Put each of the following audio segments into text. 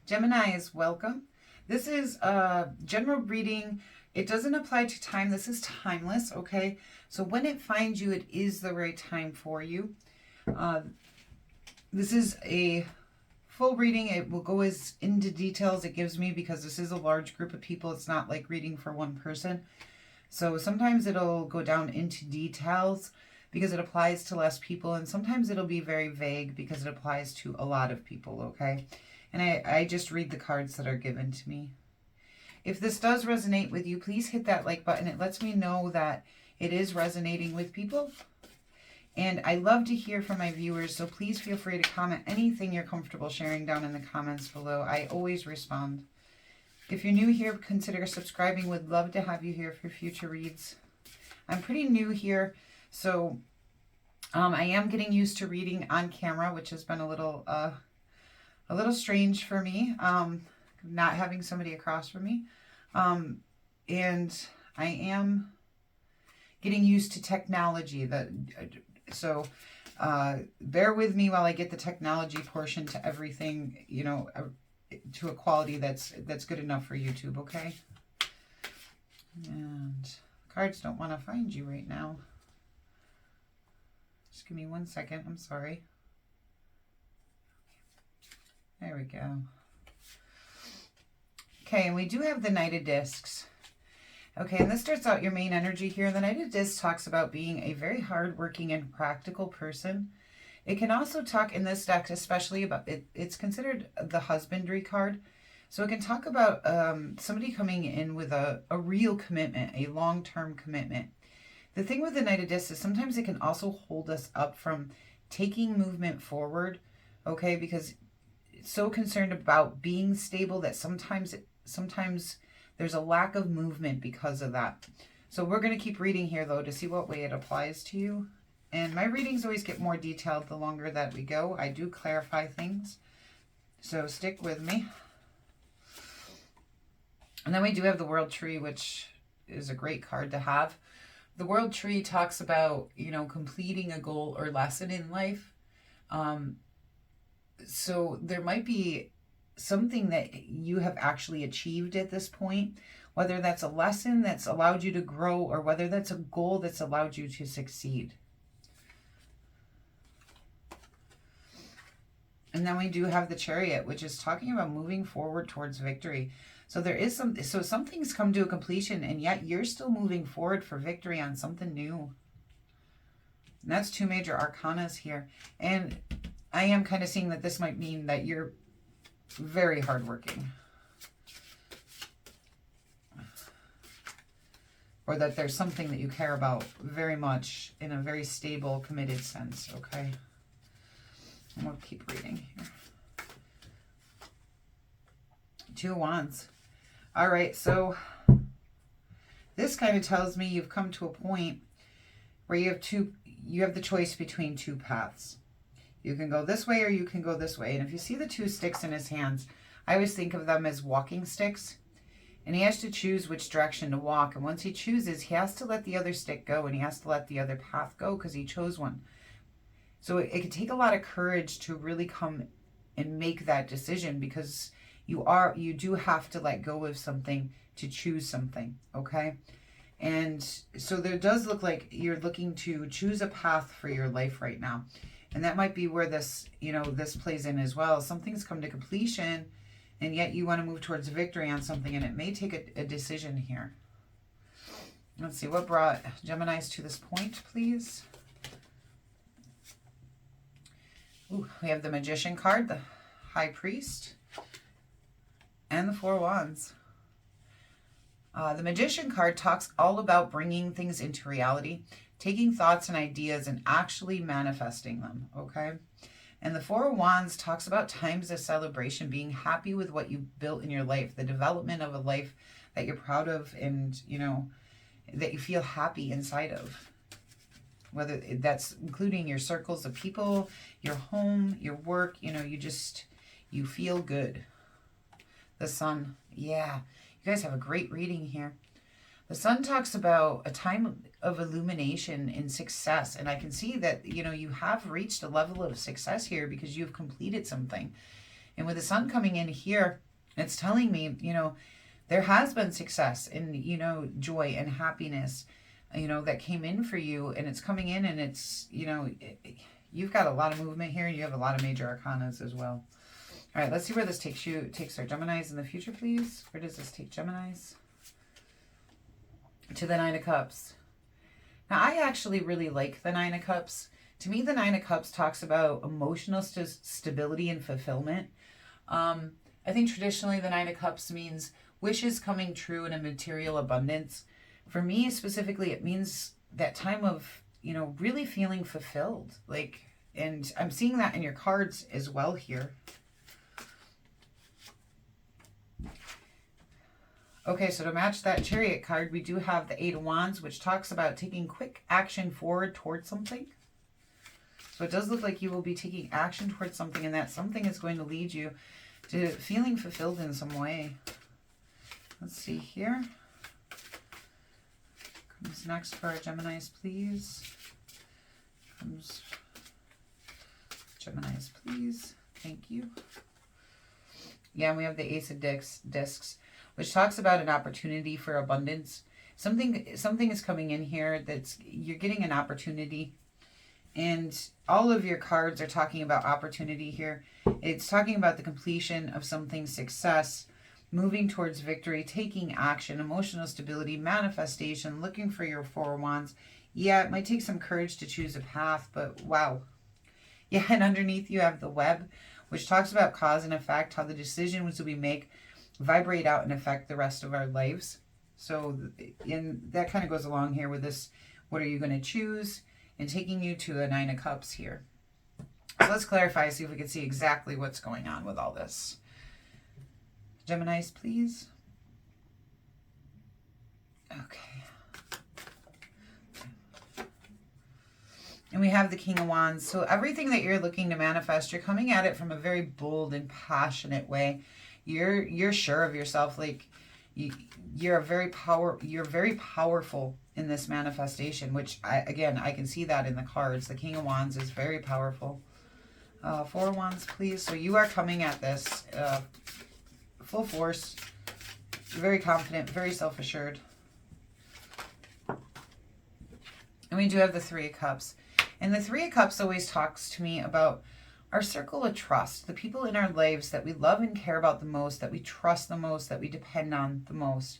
Geminis, welcome. This is a general reading. It doesn't apply to time. This is timeless, okay? So when it finds you, it is the right time for you. This is a full reading. It will go as into details it gives me because this is a large group of people. It's not like reading for one person. So sometimes it'll go down into details because it applies to less people, and sometimes it'll be very vague because it applies to a lot of people, okay? And I just read the cards that are given to me. If this does resonate with you, please hit that like button. It lets me know that it is resonating with people. And I love to hear from my viewers, so please feel free to comment anything you're comfortable sharing down in the comments below. I always respond. If you're new here, consider subscribing. Would love to have you here for future reads. I'm pretty new here, so I am getting used to reading on camera, which has been a little strange for me, not having somebody across from me. And I am getting used to technology. So bear with me while I get the technology portion to everything, you know, to a quality that's good enough for YouTube, okay? And cards don't want to find you right now. Just give me 1 second. I'm sorry. There we go. Okay, and we do have the Knight of Discs. Okay, and this starts out your main energy here. The Knight of Discs talks about being a very hardworking and practical person. It can also talk in this deck, especially about it's considered the husbandry card. So it can talk about somebody coming in with a real commitment, a long-term commitment. The thing with the Knight of Discs is sometimes it can also hold us up from taking movement forward, okay? Because it's so concerned about being stable that sometimes there's a lack of movement because of that. So we're going to keep reading here, though, to see what way it applies to you. And my readings always get more detailed the longer that we go. I do clarify things, so stick with me. And then we do have the World Tree, which is a great card to have. The World Tree talks about, you know, completing a goal or lesson in life. So there might be something that you have actually achieved at this point, whether that's a lesson that's allowed you to grow or whether that's a goal that's allowed you to succeed. And then we do have the Chariot, which is talking about moving forward towards victory. So there is some things come to a completion, and yet you're still moving forward for victory on something new. And that's two major arcanas here. And I am kind of seeing that this might mean that you're very hardworking. Or that there's something that you care about very much in a very stable, committed sense, okay? And we'll keep reading here. Two of Wands. All right, so this kind of tells me you've come to a point where you have the choice between two paths. You can go this way or you can go this way. And if you see the two sticks in his hands, I always think of them as walking sticks. And he has to choose which direction to walk. And once he chooses, he has to let the other stick go and he has to let the other path go because he chose one. So it can take a lot of courage to really come and make that decision because you do have to let go of something to choose something, okay? And so there does look like you're looking to choose a path for your life right now. And that might be where this, you know, this plays in as well. Something's come to completion and yet you want to move towards victory on something and it may take a decision here. Let's see, what brought Geminis to this point, please? Ooh, we have the Magician card, the High Priest, and the Four of Wands. The Magician card talks all about bringing things into reality, taking thoughts and ideas and actually manifesting them, okay? And the Four of Wands talks about times of celebration, being happy with what you built in your life, the development of a life that you're proud of and, you know, that you feel happy inside of. Whether that's including your circles of people, your home, your work, you know, you feel good. The Sun, yeah, you guys have a great reading here. The Sun talks about a time of illumination and success. And I can see that, you know, you have reached a level of success here because you've completed something. And with the sun coming in here, it's telling me, you know, there has been success and, you know, joy and happiness, you know, that came in for you. And it's coming in and it's, you know, you've got a lot of movement here. And you have a lot of major arcanas as well. All right, let's see where this takes our Geminis in the future, please. Where does this take Geminis? To the Nine of Cups. Now, I actually really like the Nine of Cups. To me, the Nine of Cups talks about emotional stability and fulfillment. I think traditionally the Nine of Cups means wishes coming true in a material abundance. For me specifically, it means that time of, you know, really feeling fulfilled. Like, and I'm seeing that in your cards as well here. Okay, so to match that Chariot card, we do have the Eight of Wands, which talks about taking quick action forward towards something. So it does look like you will be taking action towards something, and that something is going to lead you to feeling fulfilled in some way. Let's see here. Comes next for our Geminis, please. Comes Geminis, please. Thank you. Yeah, we have the Ace of Discs, which talks about an opportunity for abundance. Something is coming in here that's, you're getting an opportunity. And all of your cards are talking about opportunity here. It's talking about the completion of something, success, moving towards victory, taking action, emotional stability, manifestation, looking for your Four of Wands. Yeah, it might take some courage to choose a path, but wow. Yeah, and underneath you have the Web, which talks about cause and effect, how the decisions we make vibrate out and affect the rest of our lives. So that kind of goes along here with this, what are you going to choose? And taking you to the Nine of Cups here. So let's clarify, see if we can see exactly what's going on with all this. Geminis, please. Okay. And we have the King of Wands. So everything that you're looking to manifest, you're coming at it from a very bold and passionate way. You're sure of yourself. Like you're very powerful in this manifestation, which I can see that in the cards. The King of Wands is very powerful. Four of Wands, please. So you are coming at this full force, very confident, very self-assured. And we do have the Three of Cups. And the Three of Cups always talks to me about our circle of trust, the people in our lives that we love and care about the most, that we trust the most, that we depend on the most.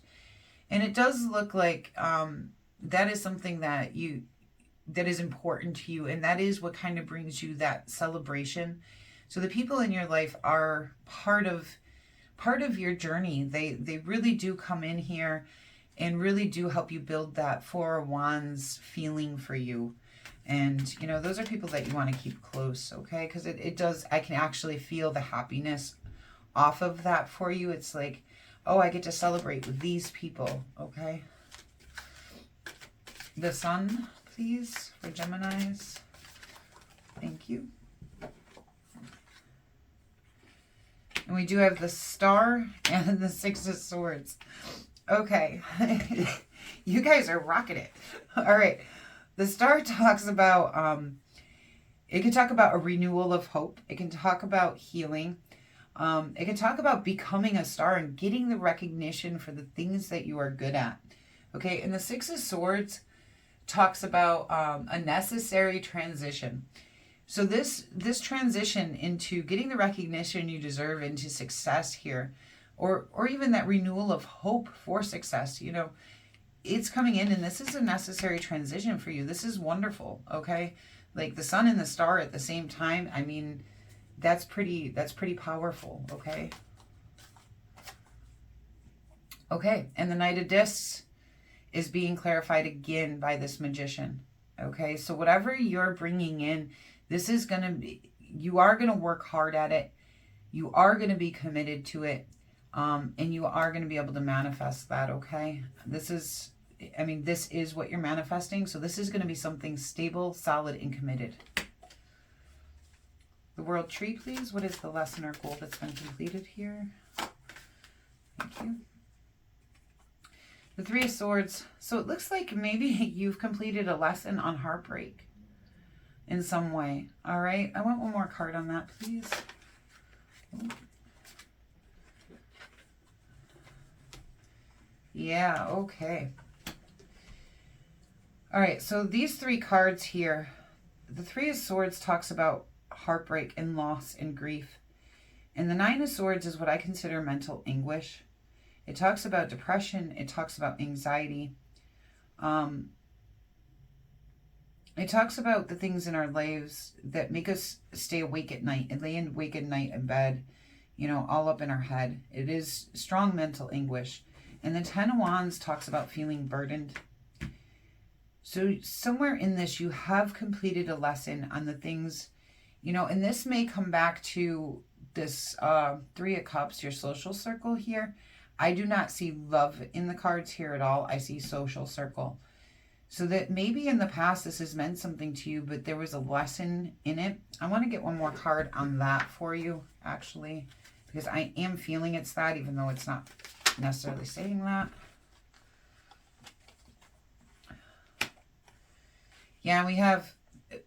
And it does look like that is something that is important to you, and that is what kind of brings you that celebration. So the people in your life are part of your journey. They really do come in here and really do help you build that Four of Wands feeling for you. And, you know, those are people that you want to keep close, okay? Because it does, I can actually feel the happiness off of that for you. It's like, oh, I get to celebrate with these people, okay? The Sun, please, for Geminis. Thank you. And we do have the Star and the Six of Swords. Okay. You guys are rocking it. All right. The Star talks about, it can talk about a renewal of hope. It can talk about healing. It can talk about becoming a star and getting the recognition for the things that you are good at. Okay, and the Six of Swords talks about a necessary transition. So this transition into getting the recognition you deserve, into success here, or even that renewal of hope for success, you know, it's coming in, and this is a necessary transition for you. This is wonderful, okay? Like the Sun and the Star at the same time. I mean, that's pretty powerful, okay? Okay, and the Knight of Discs is being clarified again by this Magician, okay? So whatever you're bringing in, this is going to be, you are going to work hard at it. You are going to be committed to it, and you are going to be able to manifest that, okay? This is what you're manifesting. So this is going to be something stable, solid, and committed. The World Tree, please. What is the lesson or goal that's been completed here? Thank you. The Three of Swords. So it looks like maybe you've completed a lesson on heartbreak in some way. All right. I want one more card on that, please. Yeah, okay. All right, so these three cards here, the Three of Swords talks about heartbreak and loss and grief. And the Nine of Swords is what I consider mental anguish. It talks about depression. It talks about anxiety. It talks about the things in our lives that make us stay awake at night and lay awake at night in bed, you know, all up in our head. It is strong mental anguish. And the Ten of Wands talks about feeling burdened. So somewhere in this, you have completed a lesson on the things, you know, and this may come back to this Three of Cups, your social circle here. I do not see love in the cards here at all. I see social circle. So that maybe in the past this has meant something to you, but there was a lesson in it. I want to get one more card on that for you, actually, because I am feeling it's that, even though it's not necessarily saying that. Yeah, we have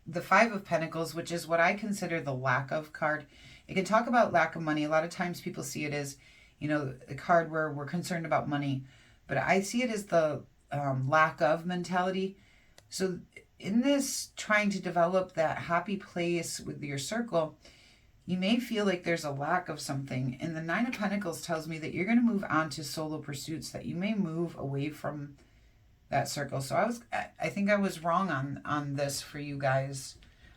the Five of Pentacles, which is what I consider the lack of card. It can talk about lack of money. A lot of times people see it as, you know, a card where we're concerned about money, but I see it as the lack of mentality. So in this, trying to develop that happy place with your circle, you may feel like there's a lack of something. And the Nine of Pentacles tells me that you're going to move on to solo pursuits, that you may move away from that circle. So I think I was wrong on this for you guys.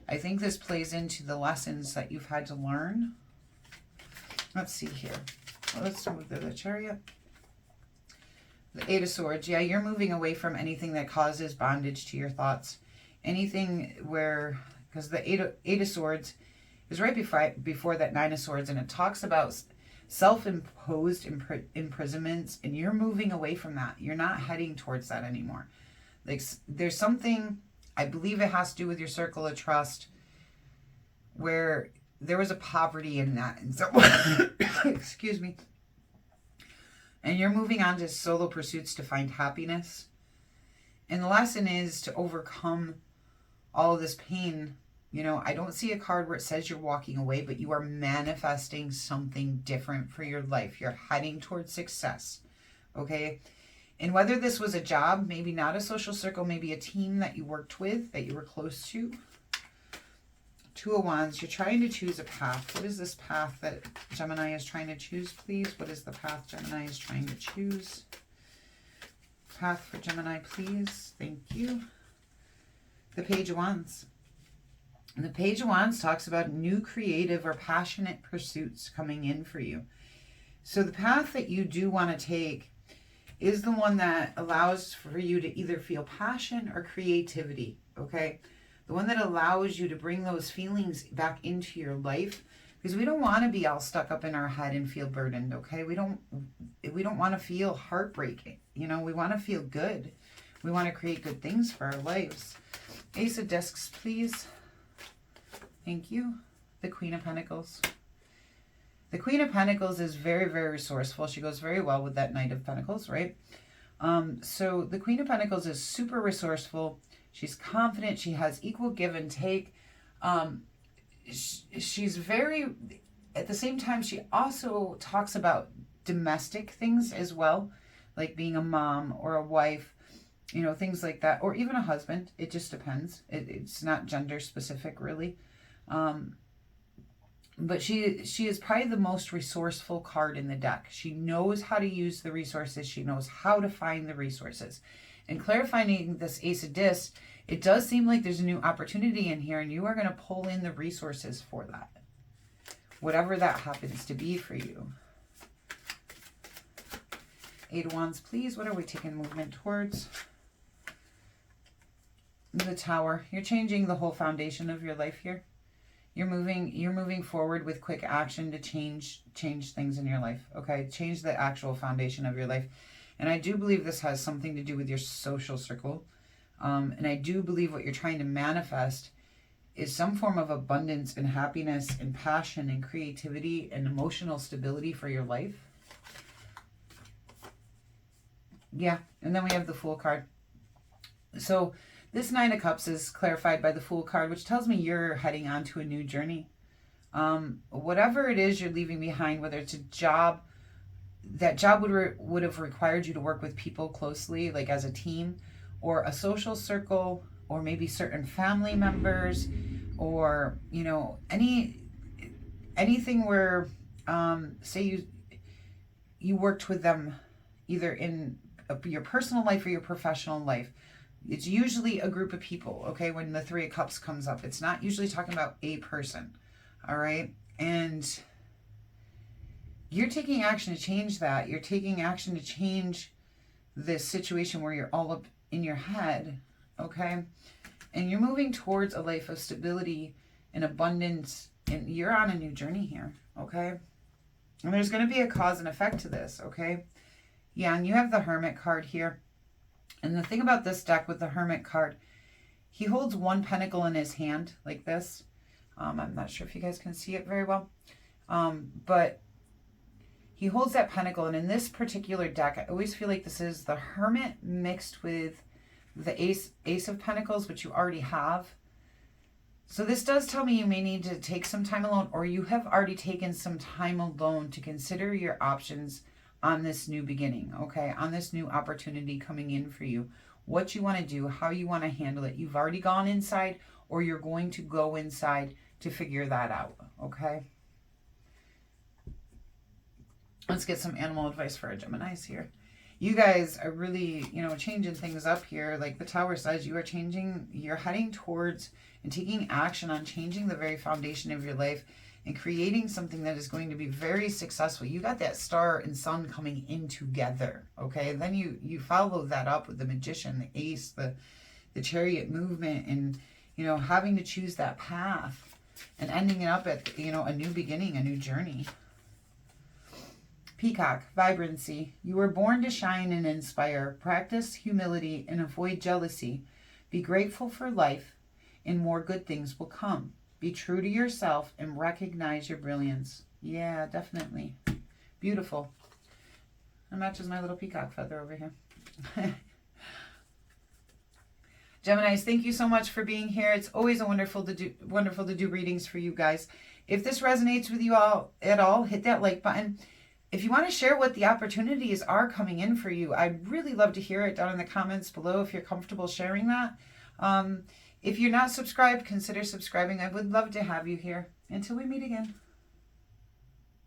I think this plays into the lessons that you've had to learn. Let's see here. Well, let's move to the Chariot. The Eight of Swords. Yeah, you're moving away from anything that causes bondage to your thoughts. Anything where, because the Eight of Swords is right before that Nine of Swords, and it talks about self-imposed imprisonments, and you're moving away from that. You're not heading towards that anymore. Like, there's something, I believe it has to do with your circle of trust, where there was a poverty in that. And so, excuse me. And you're moving on to solo pursuits to find happiness. And the lesson is to overcome all of this pain. You know, I don't see a card where it says you're walking away, but you are manifesting something different for your life. You're heading towards success, okay? And whether this was a job, maybe not a social circle, maybe a team that you worked with, that you were close to. Two of Wands, you're trying to choose a path. What is this path that Gemini is trying to choose, please? What is the path Gemini is trying to choose? Path for Gemini, please. Thank you. The Page of Wands. And the Page of Wands talks about new creative or passionate pursuits coming in for you. So the path that you do want to take is the one that allows for you to either feel passion or creativity, okay? The one that allows you to bring those feelings back into your life, because we don't want to be all stuck up in our head and feel burdened, okay? We don't want to feel heartbreaking. You know, we want to feel good. We want to create good things for our lives. Ace of Discs, please. Thank you. The Queen of Pentacles. The Queen of Pentacles is very, very resourceful. She goes very well with that Knight of Pentacles, right? So the Queen of Pentacles is super resourceful. She's confident. She has equal give and take. She's very, at the same time, she also talks about domestic things as well, like being a mom or a wife, you know, things like that, or even a husband. It just depends. It's not gender specific, really. But she is probably the most resourceful card in the deck. She knows how to use the resources. She knows how to find the resources. And clarifying this Ace of Discs, it does seem like there's a new opportunity in here, and you are going to pull in the resources for that. Whatever that happens to be for you. Eight of Wands, please. What are we taking movement towards? The Tower. You're changing the whole foundation of your life here. You're moving forward with quick action to change things in your life. Okay, change the actual foundation of your life. And I do believe this has something to do with your social circle. And I do believe what you're trying to manifest is some form of abundance and happiness and passion and creativity and emotional stability for your life. Yeah, and then we have the Fool card. So this Nine of Cups is clarified by the Fool card, which tells me you're heading on to a new journey. Whatever it is you're leaving behind, whether it's a job, that job would have required you to work with people closely, like as a team, or a social circle, or maybe certain family members, or anything where say you worked with them either in your personal life or your professional life. It's usually a group of people, okay? When the Three of Cups comes up, it's not usually talking about a person, all right? And you're taking action to change that. You're taking action to change this situation where you're all up in your head, okay? And you're moving towards a life of stability and abundance, and you're on a new journey here, okay? And there's going to be a cause and effect to this, okay? Yeah, and you have the Hermit card here. And the thing about this deck with the Hermit card, he holds one pentacle in his hand like this. I'm not sure if you guys can see it very well. But he holds that pentacle. And in this particular deck, I always feel like this is the Hermit mixed with the Ace of Pentacles, which you already have. So this does tell me you may need to take some time alone, or you have already taken some time alone to consider your options on this new beginning, okay? On this new opportunity coming in for you. What you want to do, how you want to handle it. You've already gone inside, or you're going to go inside to figure that out, okay? Let's get some animal advice for our Geminis here. You guys are really, changing things up here. Like the Tower says, you're heading towards and taking action on changing the very foundation of your life and creating something that is going to be very successful. You got that star and sun coming in together, okay? Then you follow that up with the Magician, the Ace, the Chariot movement, and, having to choose that path and ending it up at, a new beginning, a new journey. Peacock, vibrancy. You were born to shine and inspire. Practice humility and avoid jealousy. Be grateful for life, and more good things will come. Be true to yourself and recognize your brilliance. Yeah, definitely. Beautiful. It matches my little peacock feather over here. Geminis, thank you so much for being here. It's always wonderful to do readings for you guys. If this resonates with you all at all, hit that like button. If you want to share what the opportunities are coming in for you, I'd really love to hear it down in the comments below if you're comfortable sharing that. If you're not subscribed, consider subscribing. I would love to have you here. Until we meet again.